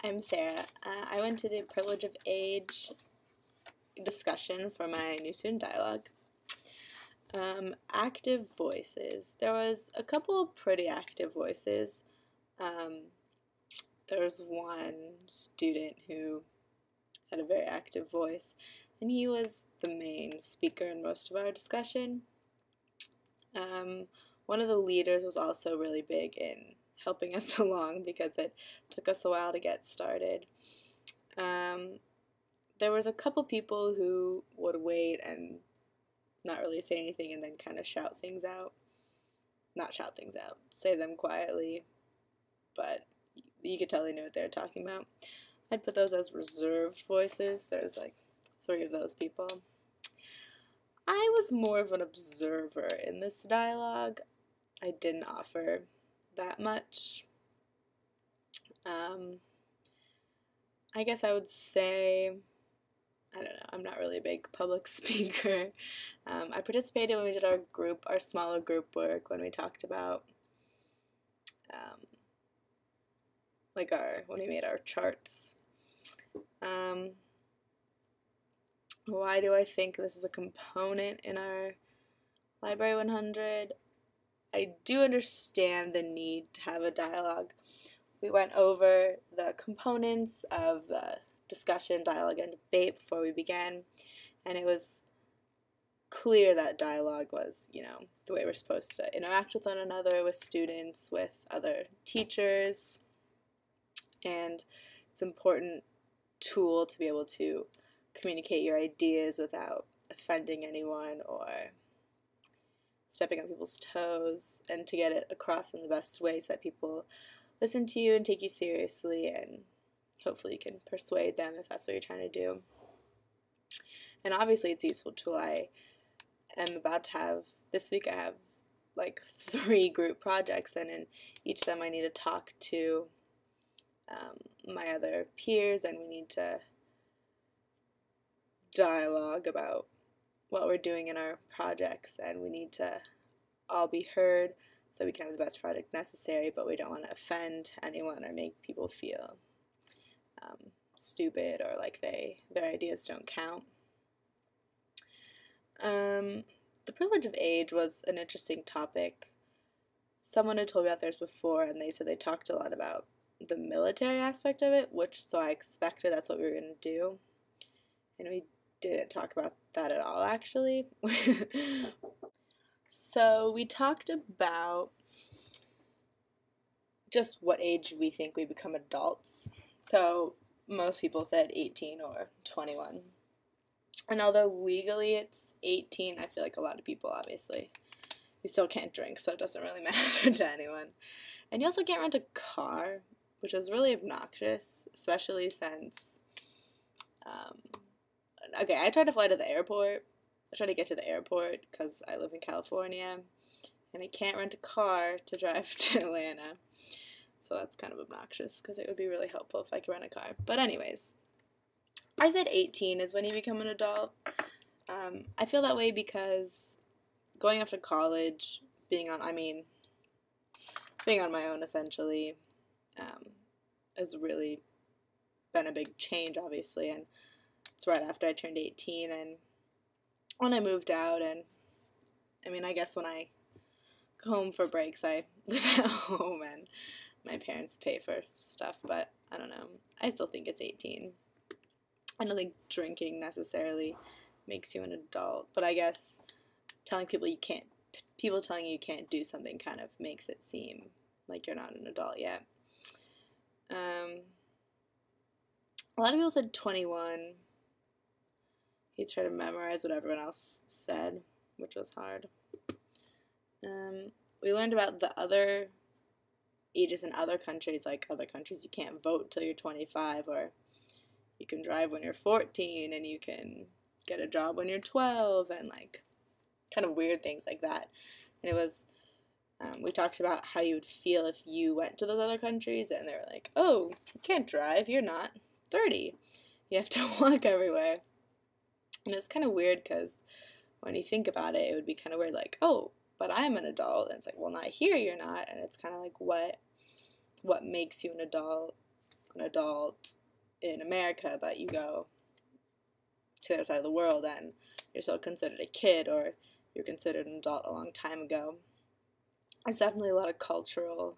I'm Sarah. I went to the Privilege of Age discussion for my new student dialogue. Active voices. There was a couple pretty active voices. There was one student who had a very active voice, and he was the main speaker in most of our discussion. One of the leaders was also really big in helping us along because it took us a while to get started. There was a couple people who would wait and not really say anything and then kind of shout things out. Not shout things out, say them quietly, but you could tell they knew what they were talking about. I'd put those as reserved voices. There's like 3 of those people. I was more of an observer in this dialogue. I didn't offer that much. I guess I would say, I don't know, I'm not really a big public speaker. I participated when we did our smaller group work, when we talked about, when we made our charts. Why do I think this is a component in our Library 100? I do understand the need to have a dialogue. We went over the components of the discussion, dialogue, and debate before we began, and it was clear that dialogue was, the way we're supposed to interact with one another, with students, with other teachers, and it's an important tool to be able to communicate your ideas without offending anyone or stepping on people's toes, and to get it across in the best way so that people listen to you and take you seriously, and hopefully you can persuade them if that's what you're trying to do. And obviously it's a useful tool. I am about to have, this week I have like 3 group projects, and in each of them I need to talk to my other peers, and we need to dialogue about what we're doing in our projects, and we need to all be heard so we can have the best project necessary, but we don't want to offend anyone or make people feel stupid or like their ideas don't count. The privilege of age was an interesting topic. Someone had told me about theirs before, and they said they talked a lot about the military aspect of it, so I expected that's what we were going to do, and we didn't talk about that at all, actually. So we talked about just what age we think we become adults. So most people said 18 or 21. And although legally it's 18, I feel like a lot of people, obviously, you still can't drink, so it doesn't really matter to anyone. And you also can't rent a car, which is really obnoxious, especially since, okay, I tried to fly to the airport. I tried to get to the airport because I live in California, and I can't rent a car to drive to Atlanta. So that's kind of obnoxious because it would be really helpful if I could rent a car. But anyways, I said 18 is when you become an adult. I feel that way because going off to college, being on my own essentially, has really been a big change, obviously, and it's right after I turned 18 and when I moved out, and I guess when I go home for breaks, I live at home and my parents pay for stuff, but I don't know. I still think it's 18. I don't think drinking necessarily makes you an adult, but I guess telling people telling you can't do something kind of makes it seem like you're not an adult yet. A lot of people said 21. He tried to memorize what everyone else said, which was hard. We learned about the other ages in other countries, like other countries you can't vote till you're 25, or you can drive when you're 14, and you can get a job when you're 12, and like kind of weird things like that. And it was, we talked about how you would feel if you went to those other countries, and they were like, oh, you can't drive, you're not 30. You have to walk everywhere. And it's kind of weird because when you think about it, it would be kind of weird, like, oh, but I'm an adult. And it's like, well, not here, you're not. And it's kind of like, what makes you an adult? an adult in America, but you go to the other side of the world and you're still considered a kid, or you're considered an adult a long time ago. There's definitely a lot of cultural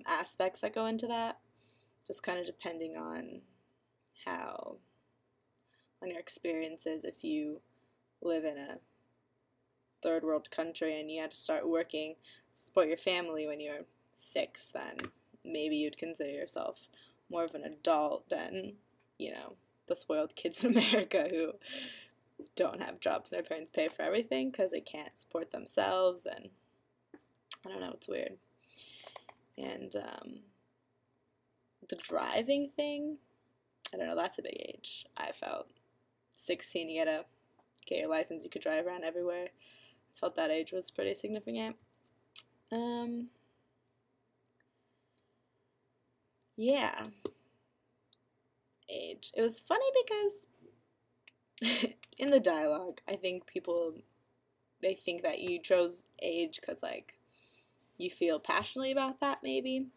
aspects that go into that, just kind of depending on your experiences. If you live in a third world country and you had to start working to support your family when you're 6, then maybe you'd consider yourself more of an adult than, the spoiled kids in America who don't have jobs and their parents pay for everything because they can't support themselves, and I don't know, it's weird. And the driving thing, I don't know, that's a big age. I felt 16, you gotta get your license, you could drive around everywhere. I felt that age was pretty significant. Yeah. Age. It was funny because in the dialogue, I think they think that you chose age because, like, you feel passionately about that, maybe.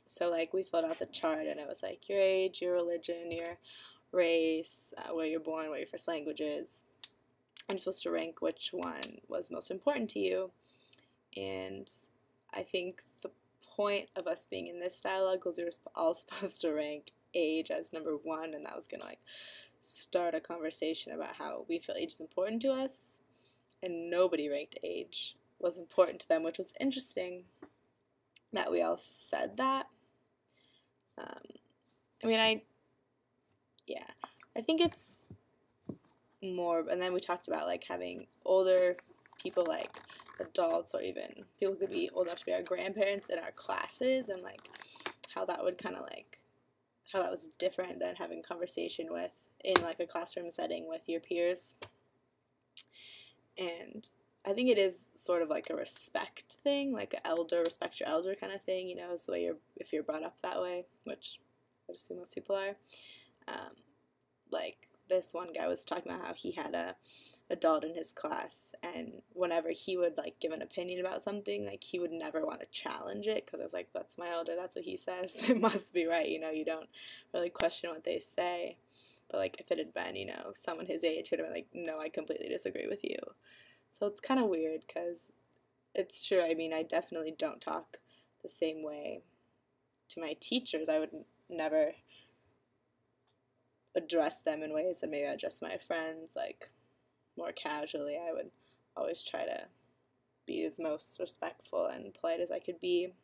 So, like, we filled out the chart, and it was, like, your age, your religion, your race, where you're born, what your first language is. I'm supposed to rank which one was most important to you. And I think the point of us being in this dialogue was we were all supposed to rank age as number 1, and that was going to, like, start a conversation about how we feel age is important to us. And nobody ranked age was important to them, which was interesting that we all said that. I think it's more, and then we talked about, like, having older people, like adults, or even people who could be old enough to be our grandparents in our classes, and, like, how that would kind of, like, how that was different than having conversation with, in, like, a classroom setting with your peers. And I think it is sort of like a respect thing, like an respect your elder kind of thing, is the way if you're brought up that way, which I would assume most people are. Like, this one guy was talking about how he had a adult in his class, and whenever he would, like, give an opinion about something, like, he would never want to challenge it, because I was like, that's my elder, that's what he says, it must be right, you don't really question what they say. But, like, if it had been, someone his age, he would have been like, no, I completely disagree with you. So it's kind of weird, because it's true. I mean, I definitely don't talk the same way to my teachers. I would never address them in ways that maybe I address my friends, like, more casually. I would always try to be as most respectful and polite as I could be,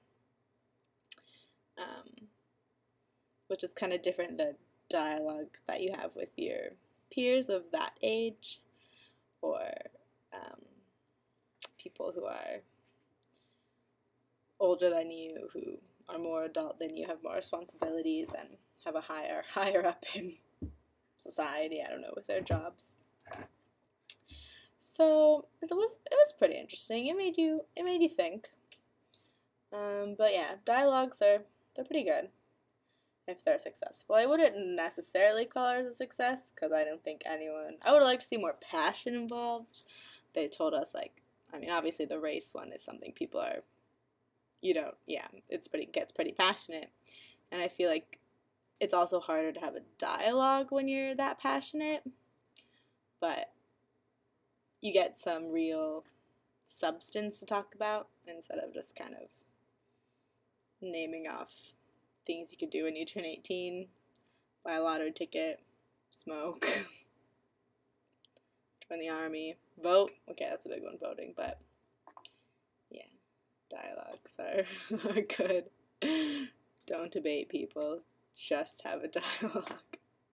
which is kind of different the dialogue that you have with your peers of that age, or people who are older than you, who are more adult than you, have more responsibilities, and have a higher up in society, I don't know, with their jobs. So it was pretty interesting. It made you think. But yeah, dialogues they're pretty good if they're successful. I wouldn't necessarily call ours a success, because I don't think I would like to see more passion involved. They told us, like, I mean, obviously the race one is something people are, gets pretty passionate. And I feel like it's also harder to have a dialogue when you're that passionate, but you get some real substance to talk about instead of just kind of naming off things you could do when you turn 18, buy a lottery ticket, smoke, join the army, vote. Okay, that's a big one, voting, but yeah, dialogues are good. Don't debate people, just have a dialogue.